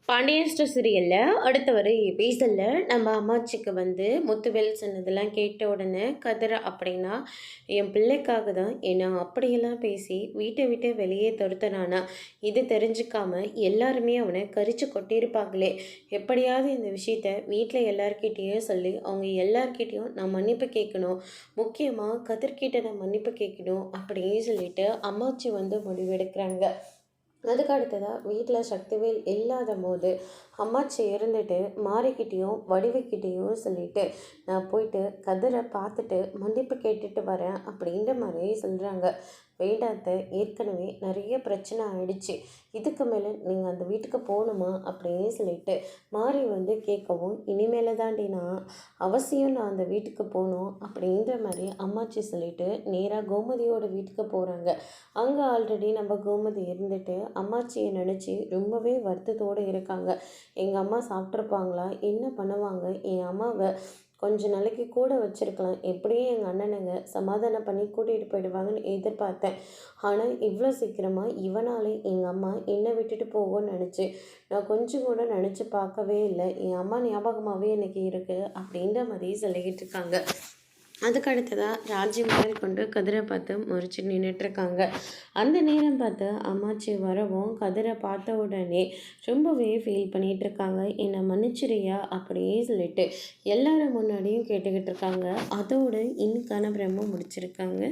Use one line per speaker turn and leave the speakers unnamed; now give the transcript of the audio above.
Pandian store சீரியலில் அடுத்த வர எபிசோடில் நம்ம அம்மாச்சிக்கு முத்துவேல் சொன்னதெல்லாம் கேட்ட உடனே கதிர அப்படின்னா என் பிள்ளைக்காக தான் என்னை அப்படியெல்லாம் பேசி வீட்டை விட்டு வெளியே துரத்துனானா, இது தெரிஞ்சுக்காம எல்லாருமே அவனை கரிச்சு கொட்டியிருப்பாங்களே, எப்படியாவது இந்த விஷயத்த வீட்டில் எல்லார்கிட்டேயும் சொல்லி அவங்க எல்லார்கிட்டேயும் நான் மன்னிப்பு கேட்கணும், முக்கியமாக கதிர்கிட்ட நான் மன்னிப்பு கேட்கணும் அப்படின்னு சொல்லிட்டு அம்மாச்சி முடிவெடுக்கிறாங்க. அதுக்கு அடுத்ததாக வீட்டில் சக்திவேல் இல்லாத போது அம்மாச்சி இருந்துட்டு மாறிக்கிட்டேயும் வடிவுக்கிட்டேயும் சொல்லிட்டு நான் போயிட்டு கதிரை பார்த்துட்டு மன்னிப்பு கேட்டுட்டு வரேன் அப்படின்ற மாதிரி சொல்கிறாங்க. வேண்டாத்த, ஏற்கனவே நிறைய பிரச்சனை ஆயிடுச்சு, இதுக்கு மேலே நீங்கள் அந்த வீட்டுக்கு போகணுமா அப்படின்னு சொல்லிட்டு மாறி கேட்கவும், இனிமேல தாண்டி நான் அந்த வீட்டுக்கு போகணும் அப்படின்ற மாதிரி அம்மாச்சி சொல்லிட்டு நேராக கோமதியோட வீட்டுக்கு போகிறாங்க. அங்கே ஆல்ரெடி நம்ம கோமதி இருந்துட்டு அம்மாச்சியை நினச்சி ரொம்பவே வருத்தத்தோடு இருக்காங்க. எங்கள் அம்மா சாப்பிட்ருப்பாங்களா, என்ன பண்ணுவாங்க, என் அம்மாவை கொஞ்ச நாளைக்கு கூட வச்சுருக்கலாம், எப்படியும் எங்கள் அண்ணனுங்க சமாதானம் பண்ணி கூட்டிகிட்டு போயிடுவாங்கன்னு எதிர்பார்த்தேன். ஆனால் இவ்வளோ சீக்கிரமாக இவனாலே எங்கள் அம்மா என்னை விட்டுட்டு போகும்னு நினச்சி நான் கொஞ்சம் கூட நினச்சி பார்க்கவே இல்லை. என் அம்மா ஞாபகமாகவே எனக்கு இருக்குது அப்படின்ற மாதிரி சொல்லிக்கிட்டு இருக்காங்க. அதுக்கு அடுத்ததாக ராஜி முதல் கொண்டு கதிரை பார்த்து முறிச்சு நின்றுட்டுருக்காங்க. அந்த நேரம் பார்த்து அம்மாச்சி வரவும் கதிரை பார்த்த உடனே ரொம்பவே ஃபீல் பண்ணிகிட்ருக்காங்க. என்னை மன்னிச்சிரியா அப்படியே சொல்லிட்டு எல்லாரும் முன்னாடியும் கேட்டுக்கிட்டு இருக்காங்க. அதோடு இன்னைக்கான பிரம்ம முடிச்சிருக்காங்க.